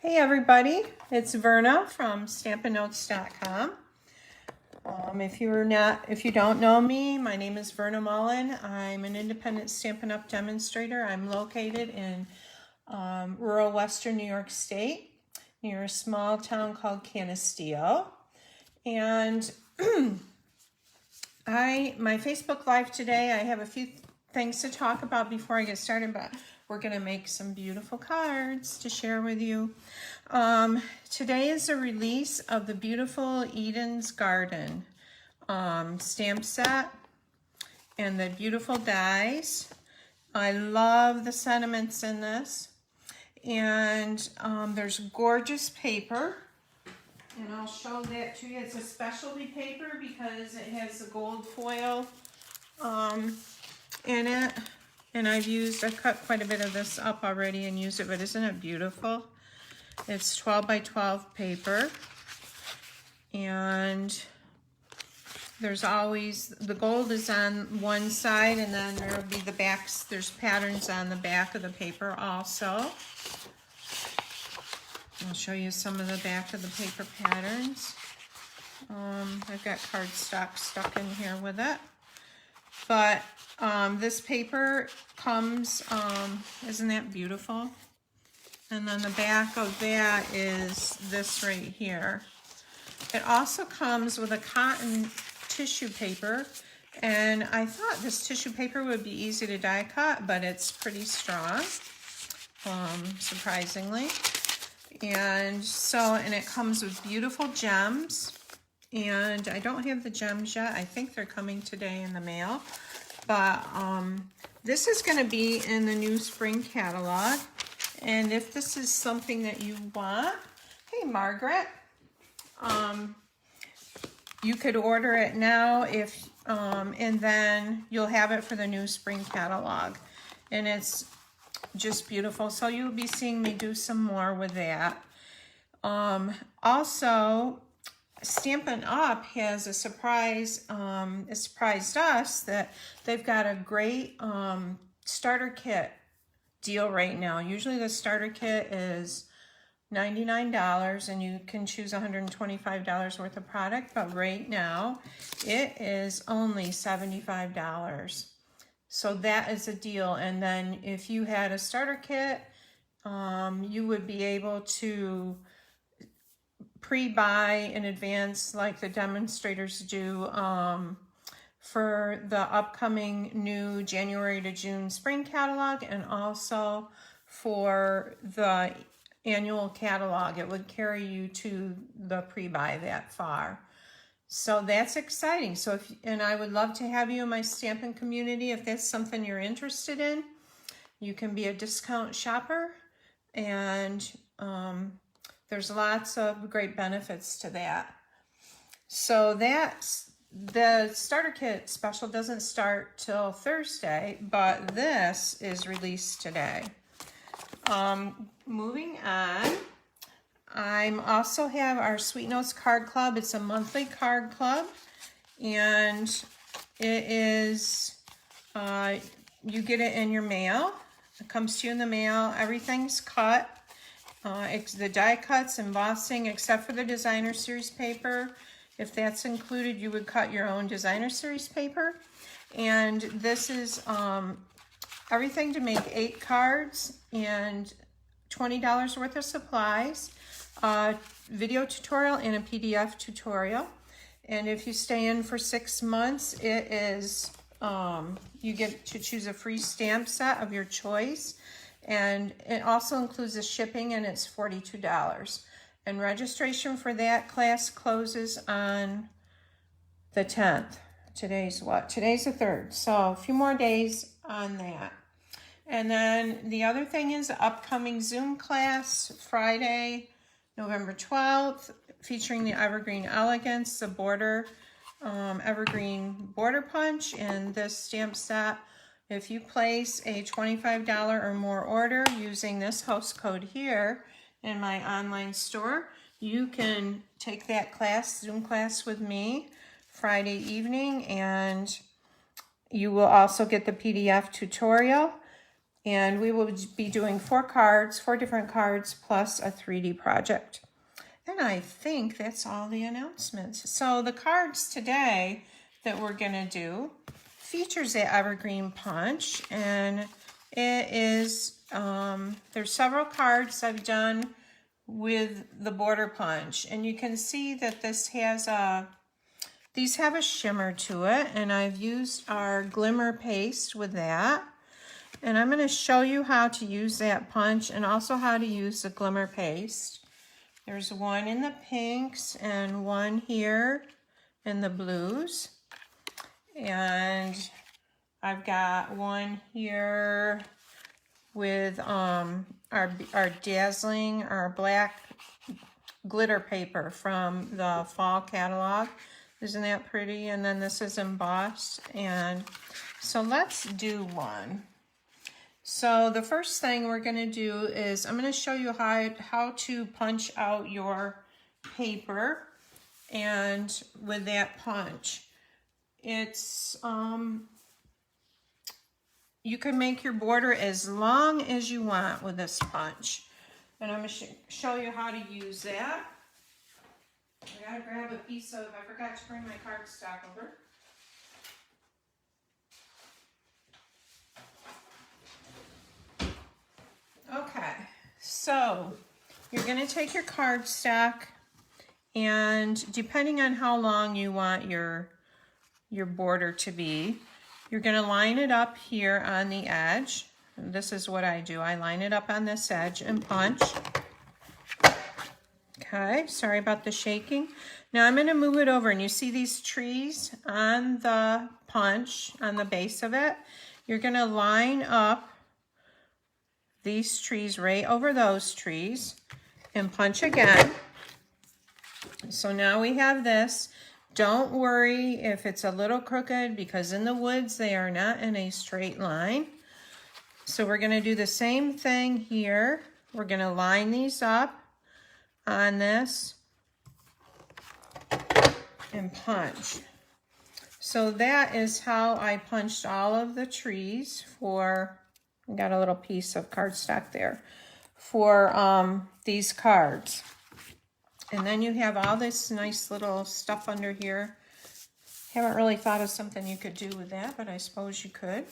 Hey everybody, it's Verna from stampinnotes.com. If you don't know me, my name is Verna Mullen. I'm an independent Stampin' Up! Demonstrator. I'm located in rural western New York State near a small town called Canisteo. And my Facebook Live today, I have a few things to talk about before I get started, but we're going to make some beautiful cards to share with you. Today is a release of the beautiful Eden's Garden stamp set and the beautiful dies. I love the sentiments in this. And there's gorgeous paper. And I'll show that to you. It's a specialty paper because it has the gold foil in it. And I've cut quite a bit of this up already and used it, but isn't it beautiful? It's 12 by 12 paper. And there's always, the gold is on one side and then there'll be the backs, there's patterns on the back of the paper also. I'll show you some of the back of the paper patterns. I've got cardstock stuck in here with it. But this paper comes, isn't that beautiful? And then the back of that is this right here. It also comes with a cotton tissue paper. And I thought this tissue paper would be easy to die cut, but it's pretty strong, surprisingly. And it comes with beautiful gems. And I don't have the gems yet. I think they're coming today in the mail. But this is going to be in the new spring catalog. And if this is something that you want, hey Margaret, you could order it now and then you'll have it for the new spring catalog. And it's just beautiful. So you'll be seeing me do some more with that. Also, Stampin' Up! Has a surprise, it surprised us that they've got a great starter kit deal right now. Usually the starter kit is $99 and you can choose $125 worth of product, but right now it is only $75. So that is a deal. And then if you had a starter kit, you would be able to pre-buy in advance like the demonstrators do for the upcoming new January to June spring catalog, and also for the annual catalog. It would carry you to the pre-buy that far. So that's exciting. So and I would love to have you in my Stampin' community. If that's something you're interested in, you can be a discount shopper, and there's lots of great benefits to that. So the starter kit special doesn't start till Thursday, but this is released today. Moving on, I also have our Sweet Notes Card Club. It's a monthly card club, and it is, you get it in your mail. It comes to you in the mail. Everything's cut. The die cuts, embossing, except for the designer series paper. If that's included, you would cut your own designer series paper. And this is everything to make 8 cards and $20 worth of supplies, video tutorial and a PDF tutorial. And if you stay in for 6 months, it is, you get to choose a free stamp set of your choice. And it also includes the shipping, and it's $42. And registration for that class closes on the 10th. Today's what? Today's the 3rd. So a few more days on that. And then the other thing is the upcoming Zoom class, Friday, November 12th, featuring the Evergreen Elegance, the border, Evergreen border punch, and this stamp set. If you place a $25 or more order using this host code here in my online store, you can take that class, Zoom class with me Friday evening, and you will also get the PDF tutorial. And we will be doing 4 cards, 4 different cards, plus a 3D project. And I think that's all the announcements. So the cards today that we're gonna do features the Evergreen punch, and it is, there's several cards I've done with the border punch, and you can see that this has these have a shimmer to it, and I've used our glimmer paste with that. And I'm gonna show you how to use that punch and also how to use the glimmer paste. There's one in the pinks and one here in the blues. And I've got one here with our dazzling, our black glitter paper from the fall catalog. Isn't that pretty? And then this is embossed. And so let's do one. So the first thing we're going to do is I'm going to show you how to punch out your paper, and with that punch, it's you can make your border as long as you want with this punch, and I'm going to show you how to use that. I gotta grab a piece of, I forgot to bring my cardstock over. Okay, so you're going to take your cardstock, and depending on how long you want your border to be, you're going to line it up here on the edge. And this is what I do. I line it up on this edge and punch. Okay, sorry about the shaking. Now I'm going to move it over, and you see these trees on the punch, on the base of it. You're going to line up these trees right over those trees and punch again. So now we have this. Don't worry if it's a little crooked, because in the woods they are not in a straight line. So we're going to do the same thing here. We're going to line these up on this and punch. So that is how I punched all of the trees for, I got a little piece of cardstock there, for these cards. And then you have all this nice little stuff under here. Haven't really thought of something you could do with that, but I suppose you could.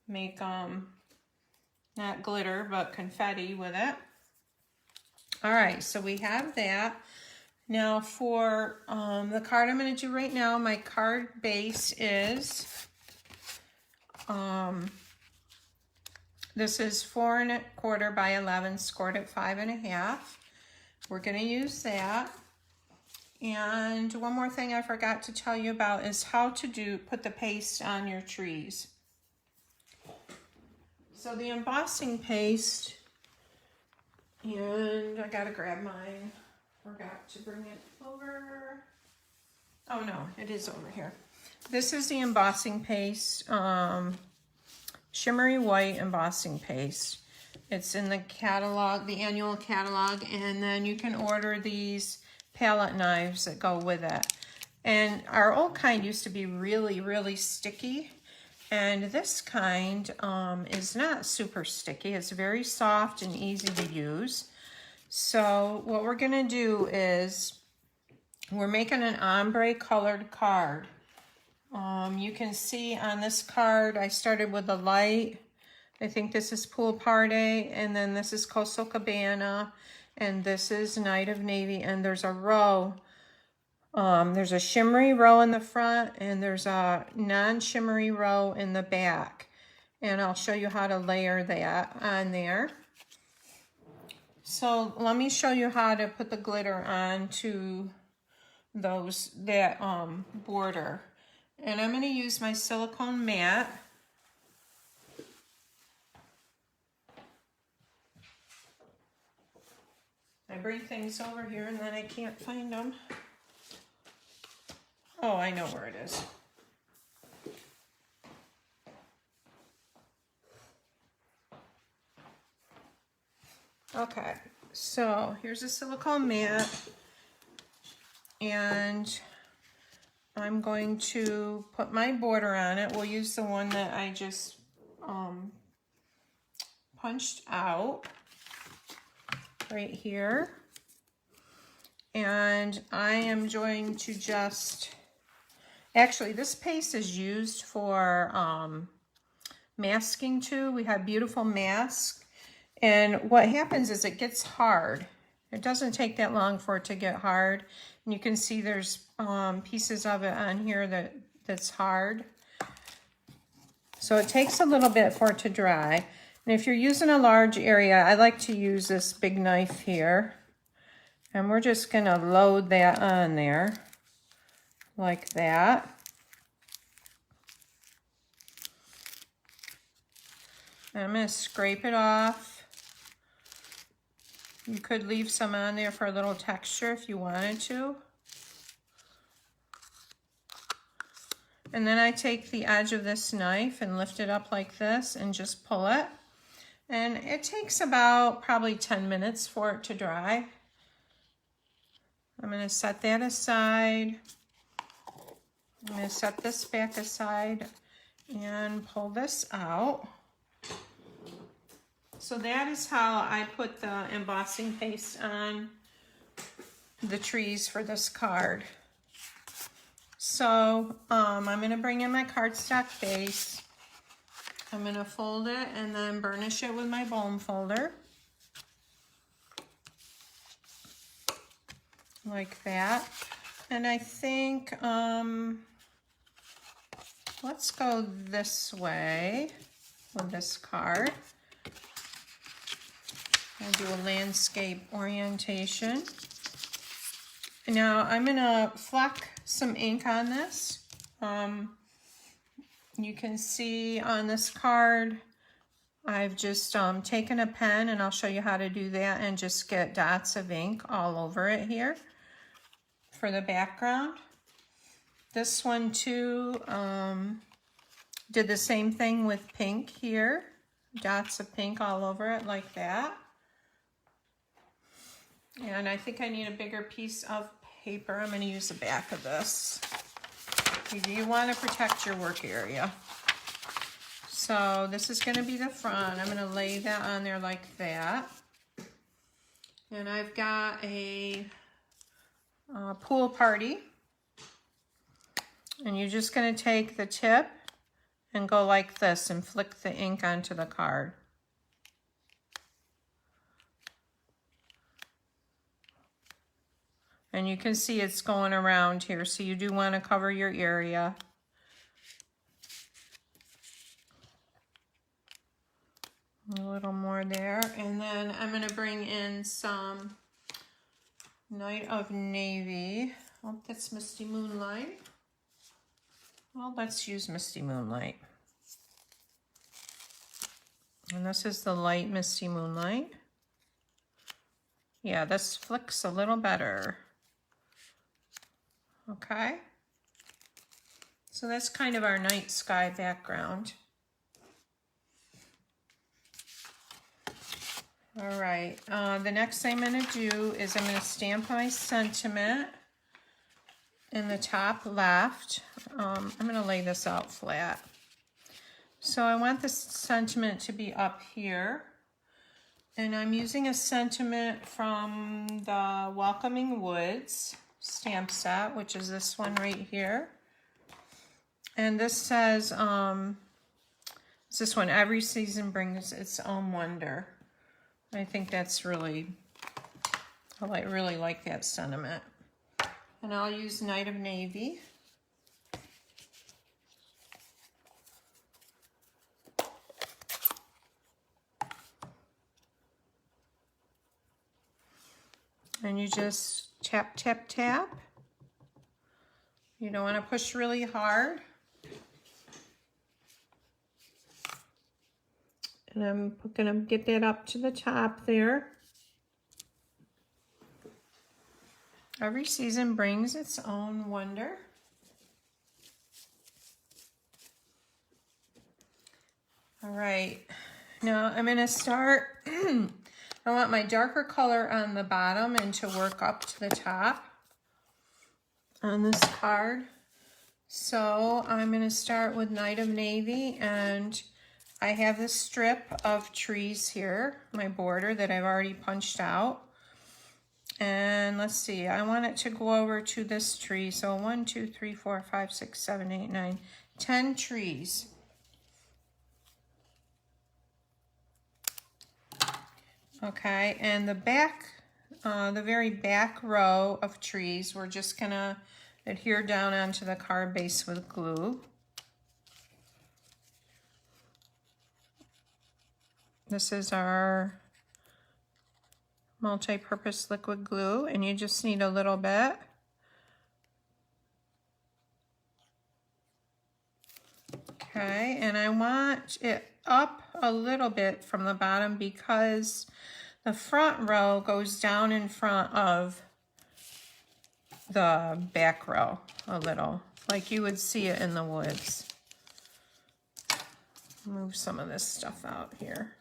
Make, not glitter, but confetti with it. All right, so we have that. Now for the card I'm going to do right now, my card base is, this is 4 1/4 by 11, scored at 5 1/2. We're going to use that. And one more thing I forgot to tell you about is how to put the paste on your trees. So the embossing paste, and I gotta grab mine. Forgot to bring it over. Oh no, it is over here. This is the embossing paste, Shimmery White embossing paste. It's in the catalog, the annual catalog, and then you can order these palette knives that go with it. And our old kind used to be really, really sticky. And this kind is not super sticky. It's very soft and easy to use. So what we're gonna do is we're making an ombre colored card. You can see on this card, I started with the light. I think this is Pool Party, and then this is Coastal Cabana, and this is Night of Navy, and there's a row. There's a shimmery row in the front, and there's a non-shimmery row in the back. And I'll show you how to layer that on there. So let me show you how to put the glitter onto that border. And I'm going to use my silicone mat. I bring things over here and then I can't find them. Oh, I know where it is. Okay, so here's a silicone mat, and I'm going to put my border on it. We'll use the one that I just punched out right here. And I am going to just, actually this paste is used for masking too. We have beautiful masks. And what happens is it gets hard. It doesn't take that long for it to get hard. And you can see there's pieces of it on here that's hard. So it takes a little bit for it to dry. And if you're using a large area, I like to use this big knife here. And we're just gonna load that on there like that. And I'm gonna scrape it off. You could leave some on there for a little texture if you wanted to. And then I take the edge of this knife and lift it up like this and just pull it. And it takes about probably 10 minutes for it to dry. I'm going to set that aside. I'm going to set this back aside and pull this out. So that is how I put the embossing paste on the trees for this card. So I'm going to bring in my cardstock base. I'm going to fold it and then burnish it with my bone folder. Like that. And I think, let's go this way with this card. I'll do a landscape orientation. Now I'm gonna fleck some ink on this. You can see on this card, I've just taken a pen, and I'll show you how to do that, and just get dots of ink all over it here for the background. This one too, did the same thing with pink here. Dots of pink all over it like that. And I think I need a bigger piece of paper. I'm going to use the back of this. You want to protect your work area. So this is going to be the front. I'm going to lay that on there like that. And I've got a pool party. And you're just going to take the tip and go like this and flick the ink onto the card. And you can see it's going around here, so you do want to cover your area. A little more there. And then I'm going to bring in some Night of Navy. Oh, that's Misty Moonlight. Well, let's use Misty Moonlight. And this is the light Misty Moonlight. Yeah, this flicks a little better. Okay, so that's kind of our night sky background. All right, the next thing I'm going to do is I'm going to stamp my sentiment in the top left. I'm going to lay this out flat. So I want this sentiment to be up here. And I'm using a sentiment from the Welcoming Woods stamp set, which is this one right here. And this says, it's this one, every season brings its own wonder. I think that's really, I really like that sentiment. And I'll use Night of Navy. And you just tap, tap, tap. You don't want to push really hard. And I'm going to get that up to the top there. Every season brings its own wonder. All right, now I'm going to start. I want my darker color on the bottom and to work up to the top on this card. So I'm going to start with Night of Navy, and I have this strip of trees here, my border that I've already punched out. And let's see, I want it to go over to this tree. So 1, 2, 3, 4, 5, 6, 7, 8, 9, 10 trees. Okay, and the back, the very back row of trees, we're just gonna adhere down onto the card base with glue. This is our multi-purpose liquid glue, and you just need a little bit. Okay, and I want it up a little bit from the bottom because the front row goes down in front of the back row a little, like you would see it in the woods. Move some of this stuff out here.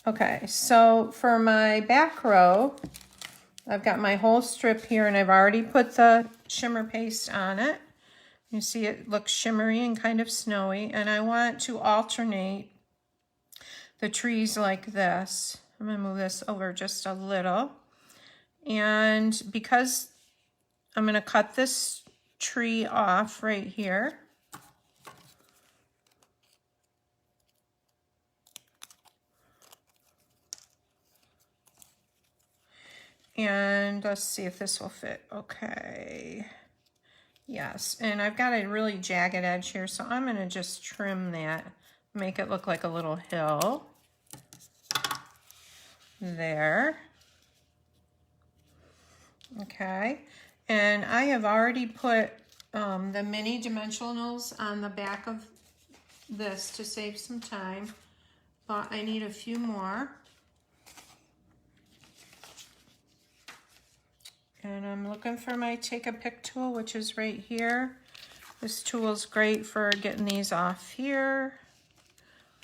Okay, so for my back row, I've got my whole strip here and I've already put the shimmer paste on it. You see it looks shimmery and kind of snowy, and I want to alternate the trees like this. I'm gonna move this over just a little. And because I'm gonna cut this tree off right here, and let's see if this will fit. Okay. Yes, and I've got a really jagged edge here, so I'm gonna just trim that, make it look like a little hill. There. Okay, and I have already put the mini dimensionals on the back of this to save some time, but I need a few more. And I'm looking for my take a pick tool, which is right here. This tool is great for getting these off here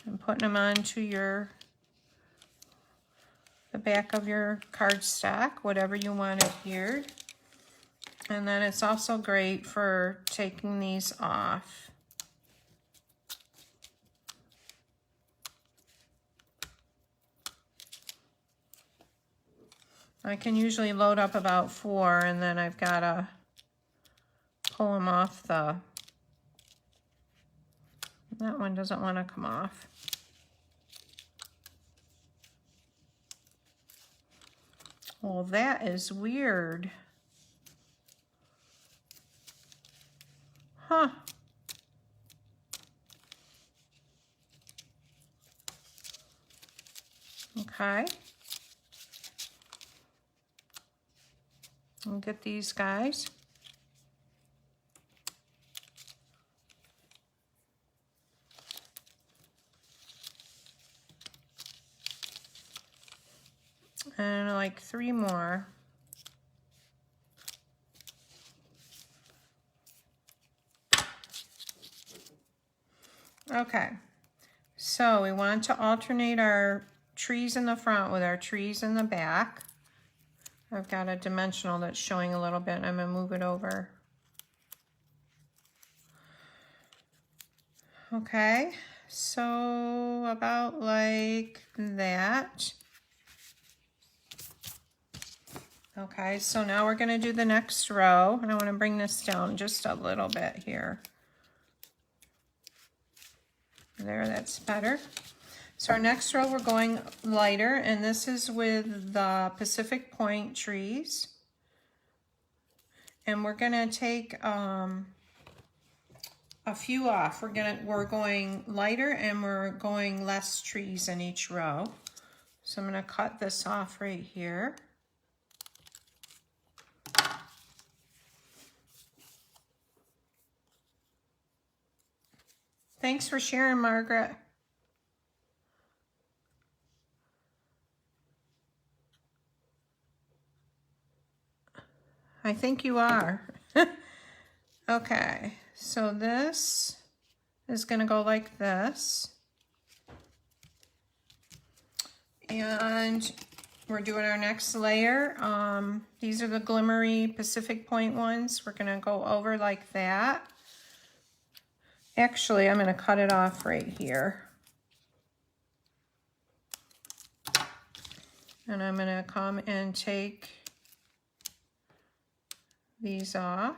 and putting them onto the back of your cardstock, whatever you want adhered. And then it's also great for taking these off. I can usually load up about 4, and then I've got to pull them off that one doesn't want to come off. Well, that is weird. Huh. Okay. I'll get these guys. And like 3 more. Okay, so we want to alternate our trees in the front with our trees in the back. I've got a dimensional that's showing a little bit, and I'm gonna move it over. Okay, so about like that. Okay, so now we're gonna do the next row, and I wanna bring this down just a little bit here. There, that's better. So our next row, we're going lighter, and this is with the Pacific Point trees. And we're gonna take a few off. We're going lighter, and we're going less trees in each row. So I'm gonna cut this off right here. Thanks for sharing, Margaret. I think you are. Okay, so this is gonna go like this. And we're doing our next layer. These are the glimmery Pacific Point ones. We're gonna go over like that. Actually, I'm going to cut it off right here. And I'm going to come and take these off.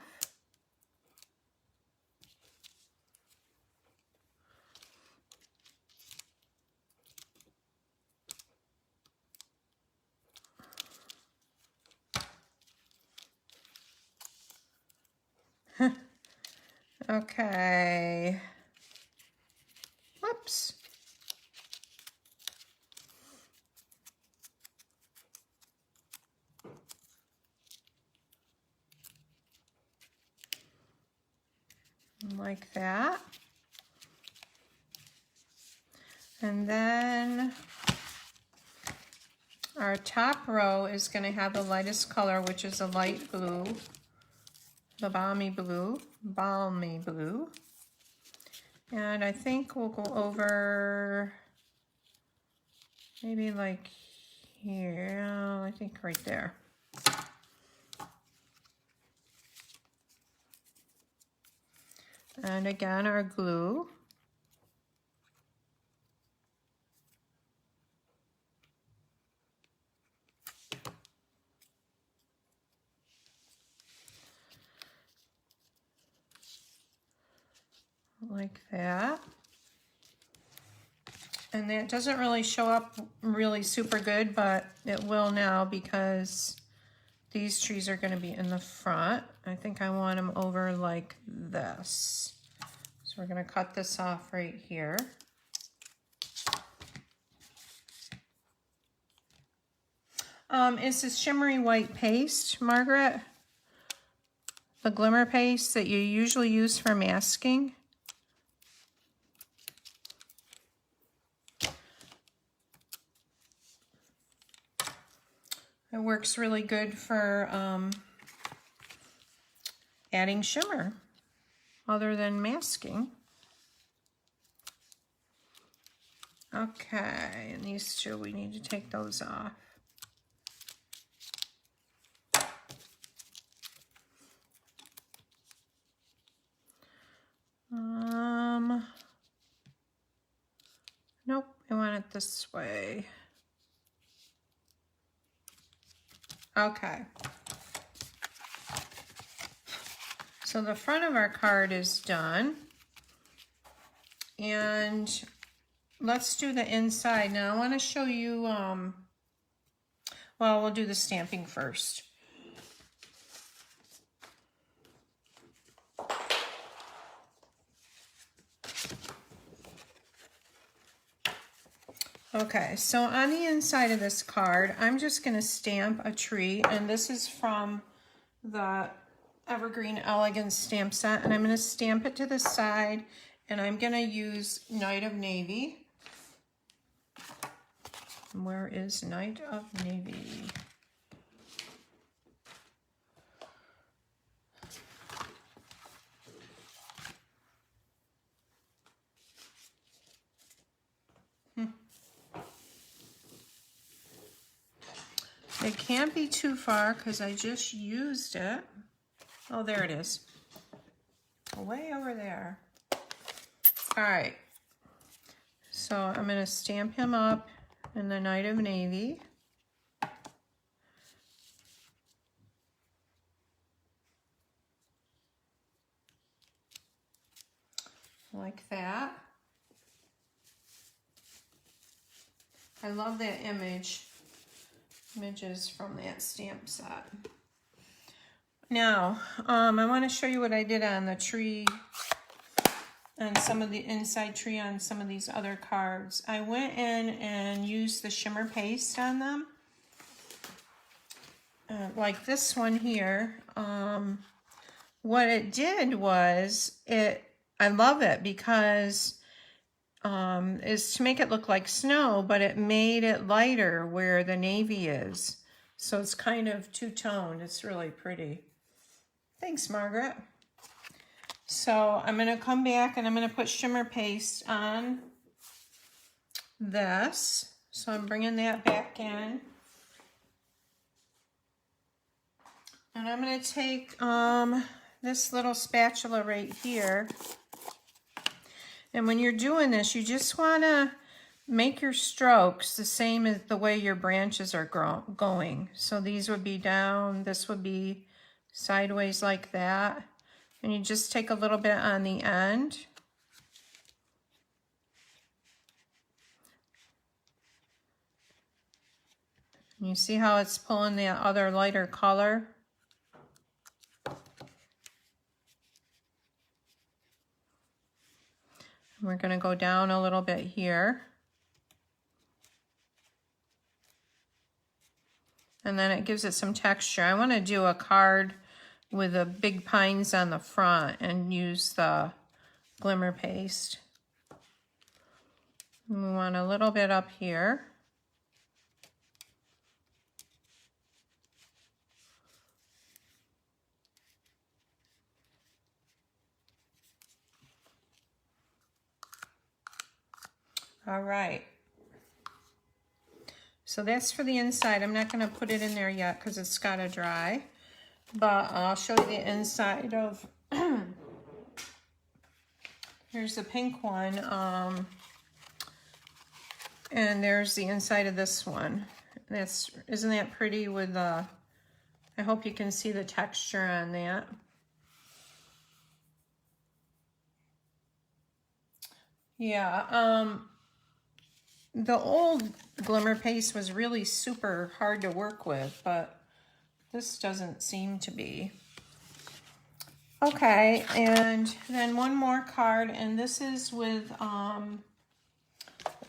Okay. Whoops. Like that. And then our top row is going to have the lightest color, which is a light blue, the balmy blue. And I think we'll go over maybe like here, I think right there. And again, our glue. Like that. And that doesn't really show up really super good, but it will now because these trees are going to be in the front. I think I want them over like this. So we're going to cut this off right here. Is this shimmery white paste, Margaret? The glimmer paste that you usually use for masking? It works really good for adding shimmer other than masking. Okay, and these two, we need to take those off. Nope, I want it this way. Okay. So the front of our card is done. And let's do the inside. Now I want to show you, well, we'll do the stamping first. Okay, so on the inside of this card, I'm just going to stamp a tree, and this is from the Evergreen Elegance stamp set, and I'm going to stamp it to the side, and I'm going to use Night of Navy. Where is Night of Navy? It can't be too far because I just used it. Oh, there it is. Way over there. All right. So I'm going to stamp him up in the Night of Navy. Like that. I love that images from that stamp set. Now, I want to show you what I did on the tree and some of the inside tree on some of these other cards. I went in and used the Shimmer Paste on them. Like this one here. What it did was, I love it because is to make it look like snow, but it made it lighter where the navy is. So it's kind of two-toned. It's really pretty. Thanks, Margaret. So I'm going to come back and I'm going to put Shimmer Paste on this. So I'm bringing that back in. And I'm going to take this little spatula right here. And when you're doing this, you just want to make your strokes the same as the way your branches are going. So these would be down, this would be sideways like that. And you just take a little bit on the end. And you see how it's pulling the other lighter color? And we're going to go down a little bit here. And then it gives it some texture. I want to do a card with the big pines on the front and use the glimmer paste. And we want a little bit up here. All right. So that's for the inside. I'm not going to put it in there yet because it's got to dry. But I'll show you the inside of... Here's the pink one. And there's the inside of this one. Isn't that pretty with the... I hope you can see the texture on that. Yeah, the old glimmer paste was really super hard to work with, but this doesn't seem to be. Okay, and then one more card, and this is with a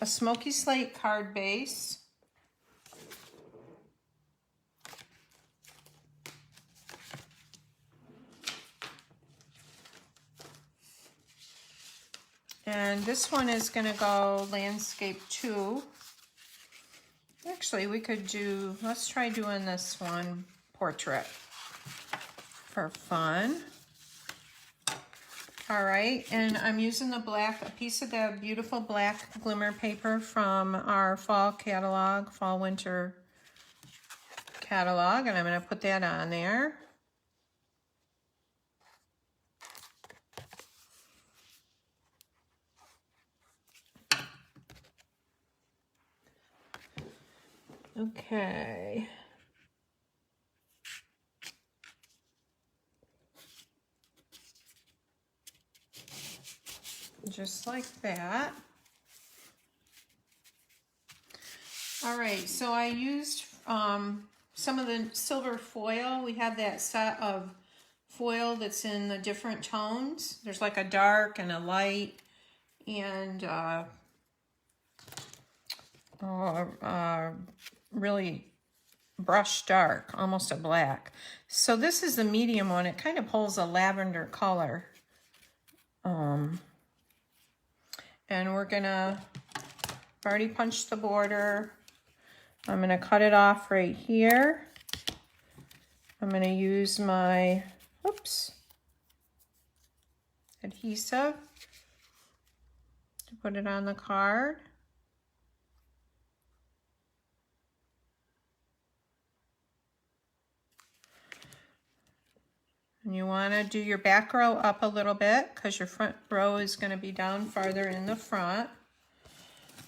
smoky slate card base. And this one is going to go Landscape 2. Actually, we could do, let's try doing this one, Portrait, for fun. All right, and I'm using the black, a piece of the beautiful black glimmer paper from our fall catalog, fall winter catalog, and I'm going to put that on there. Okay. Just like that. All right, so I used some of the silver foil. We have that set of foil that's in the different tones. There's like a dark and a light and really brush dark, almost a black. So this is the medium one. It kind of pulls a lavender color. And we're gonna, I've already punched the border. I'm gonna cut it off right here. I'm gonna use my, adhesive to put it on the card. And you want to do your back row up a little bit because your front row is going to be down farther in the front.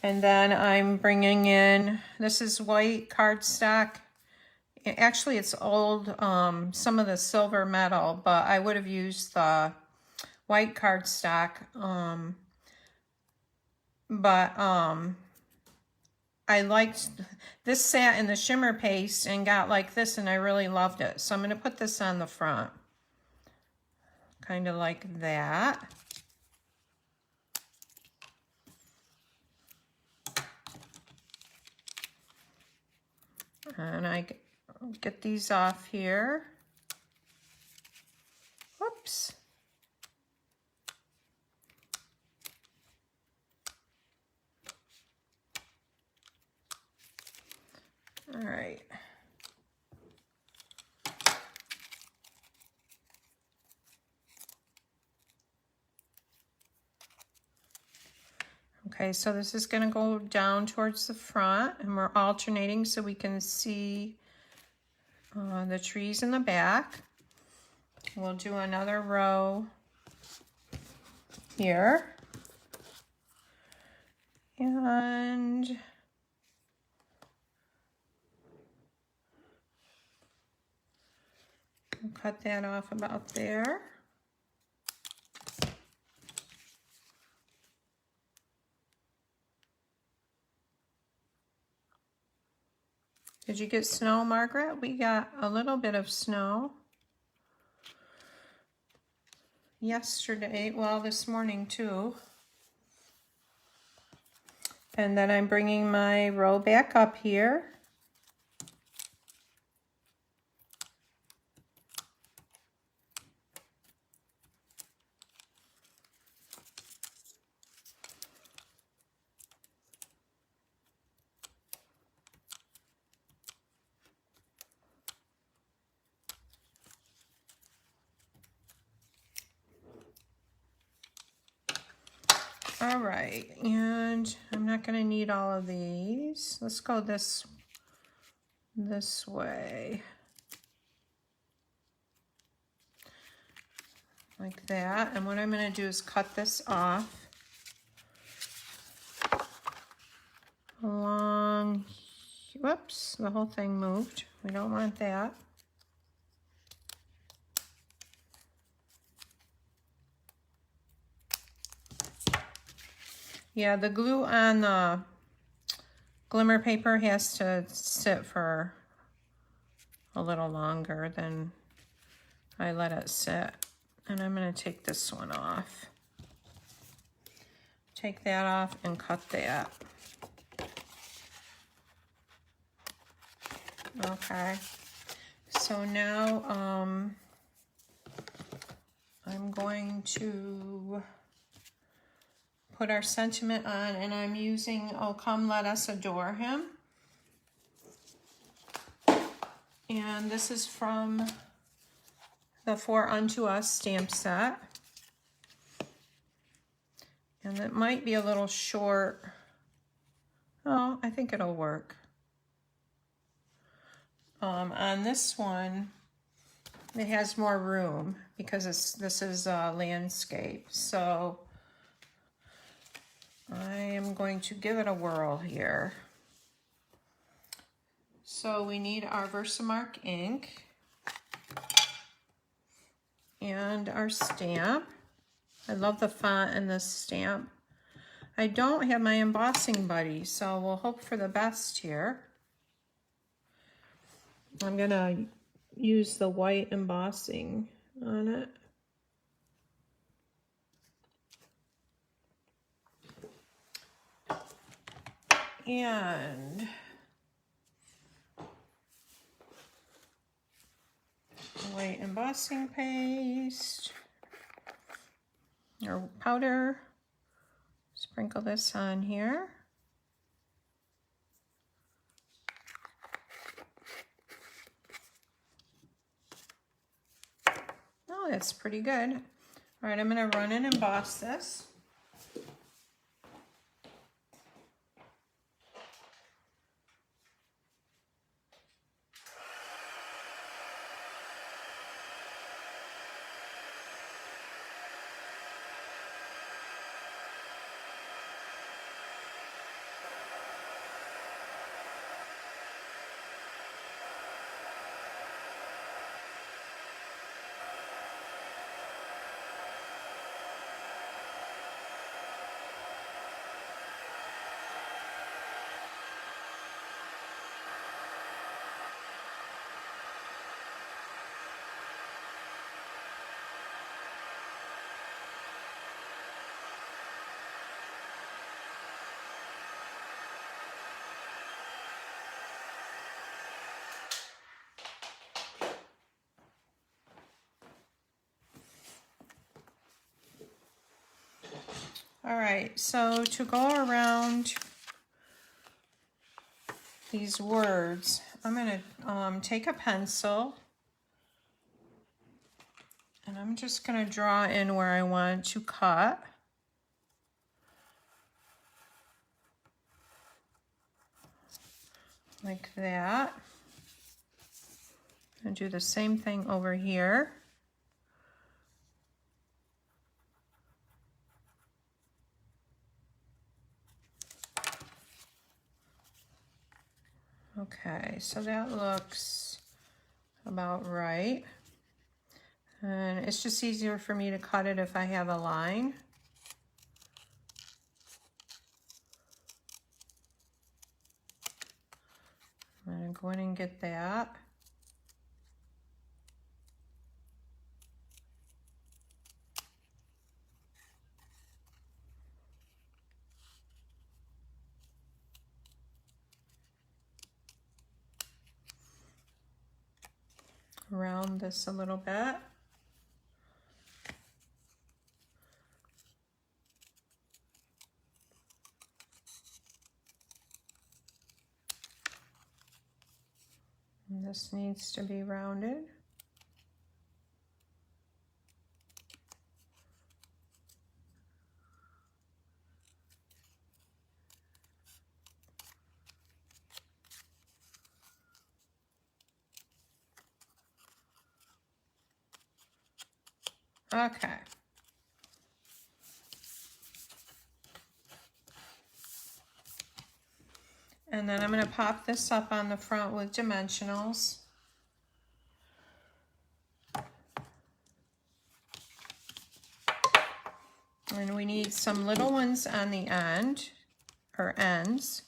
And then I'm bringing in, this is white cardstock. Actually, it's old, some of the silver metal, but I would have used the white cardstock. I liked, this sat in the shimmer paste and got like this, and I really loved it. So I'm going to put this on the front. Kind of like that. And I get these off here. Whoops. All right. Okay, so this is going to go down towards the front, and we're alternating so we can see the trees in the back. We'll do another row here. And I'll cut that off about there. Did you get snow, Margaret? We got a little bit of snow yesterday, well, this morning too. And then I'm bringing my row back up here. All right, and I'm not going to need all of these. Let's go this way. Like that. And what I'm going to do is cut this off along. Whoops, the whole thing moved. We don't want that. Yeah, the glue on the glimmer paper has to sit for a little longer than I let it sit. And I'm going to take this one off. Take that off and cut that. Okay. So now I'm going to put our sentiment on, and I'm using "Oh Come Let Us Adore Him." And this is from the For Unto Us stamp set. And it might be a little short. Oh, I think it'll work. On this one, it has more room because this is a landscape. So I am going to give it a whirl here. So we need our Versamark ink and our stamp. I love the font in this stamp. I don't have my embossing buddy, so we'll hope for the best here. I'm gonna use the white embossing on it. And white embossing paste or powder. Sprinkle this on here. Oh, that's pretty good. All right, I'm going to run and emboss this. All right, so to go around these words, I'm going to take a pencil and I'm just going to draw in where I want to cut. Like that. And do the same thing over here. Okay, so that looks about right. And it's just easier for me to cut it if I have a line. I'm going to go in and get that. Round this a little bit. And this needs to be rounded. Okay. And then I'm going to pop this up on the front with dimensionals. And we need some little ones on the end, or ends,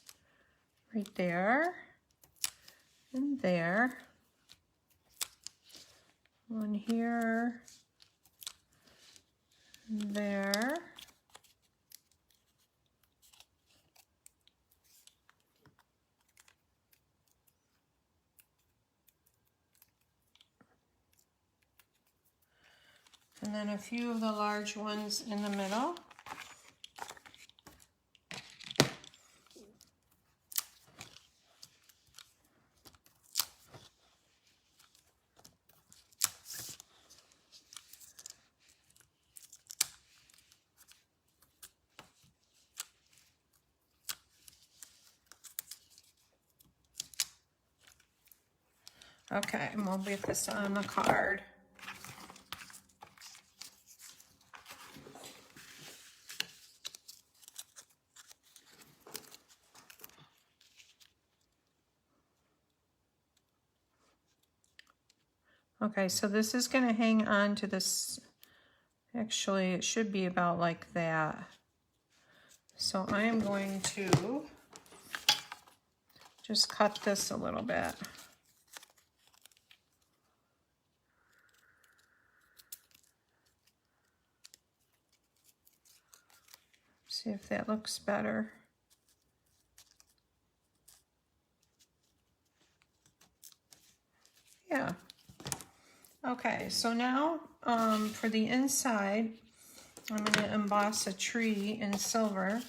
right there, and there. One here, and there. And then a few of the large ones in the middle. Okay, and we'll get this on the card. Okay, so this is going to hang on to this. Actually, it should be about like that. So I am going to just cut this a little bit. See if that looks better. Yeah. Okay, so now for the inside, I'm going to emboss a tree in silver.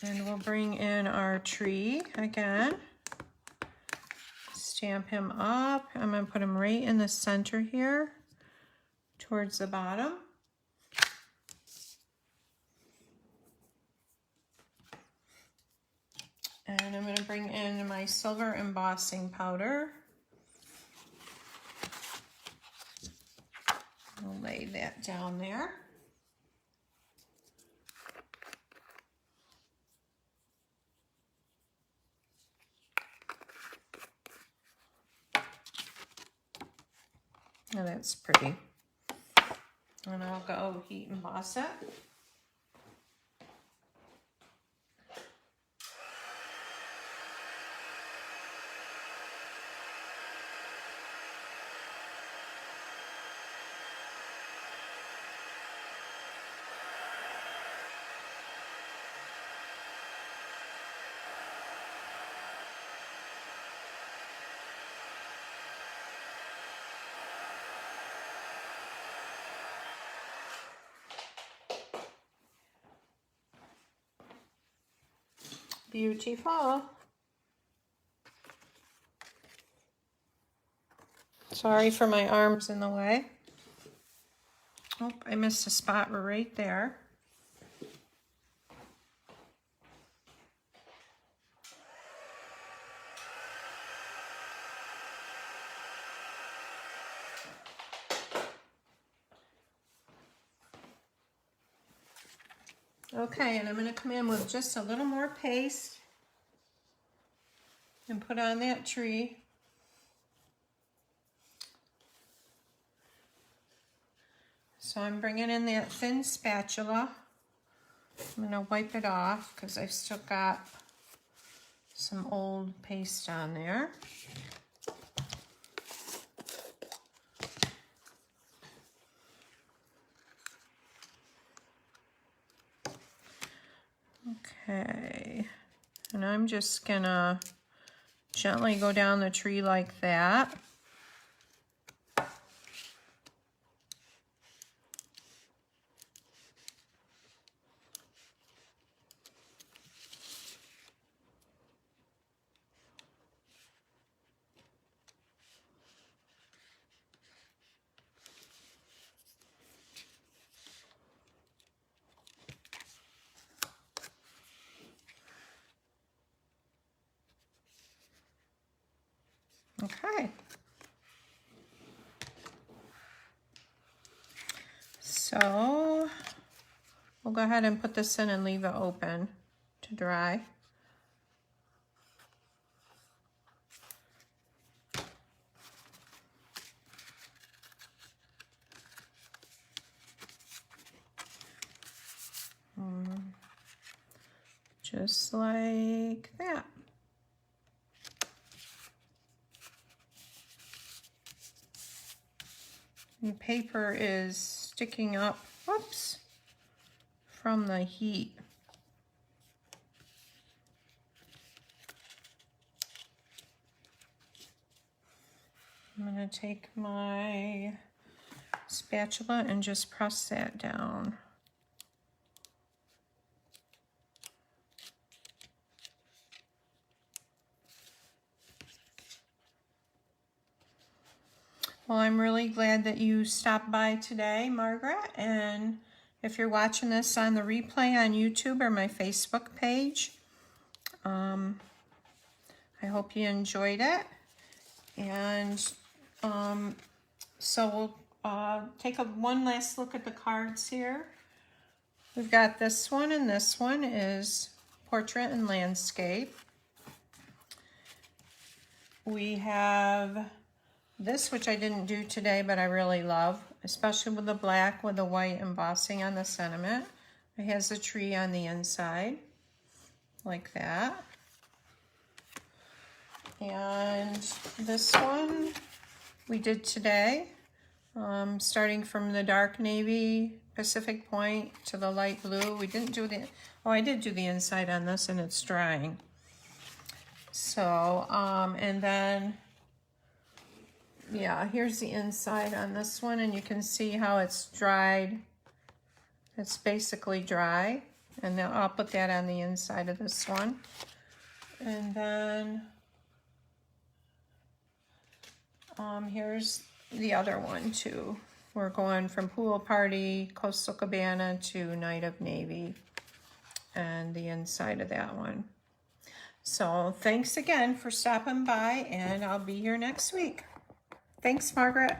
And we'll bring in our tree again. Stamp him up. I'm going to put him right in the center here, towards the bottom. And I'm going to bring in my silver embossing powder. I'll lay that down there. Oh, that's pretty. And I'll go heat emboss it. Beautiful. Sorry for my arms in the way. Oh, I missed a spot right there. Okay, and I'm going to come in with just a little more paste and put on that tree. So I'm bringing in that thin spatula. I'm going to wipe it off because I've still got some old paste on there. Okay, and I'm just gonna gently go down the tree like that. Okay. So we'll go ahead and put this in and leave it open to dry. Just like that. The paper is sticking up, whoops, from the heat. I'm going to take my spatula and just press that down. Well, I'm really glad that you stopped by today, Margaret, and if you're watching this on the replay on YouTube or my Facebook page, I hope you enjoyed it. And so we'll take one last look at the cards here. We've got this one, and this one is Portrait and Landscape. We have this, which I didn't do today, but I really love, especially with the black with the white embossing on the sentiment. It has a tree on the inside, like that. And this one we did today, starting from the dark navy Pacific Point to the light blue. We didn't do the, oh, I did do the inside on this, and it's drying. So, and then, yeah, here's the inside on this one, and you can see how it's dried. It's basically dry, and now I'll put that on the inside of this one. And then here's the other one too. We're going from Pool Party, Coastal Cabana to Night of Navy, and the inside of that one. So thanks again for stopping by, and I'll be here next week. Thanks, Margaret.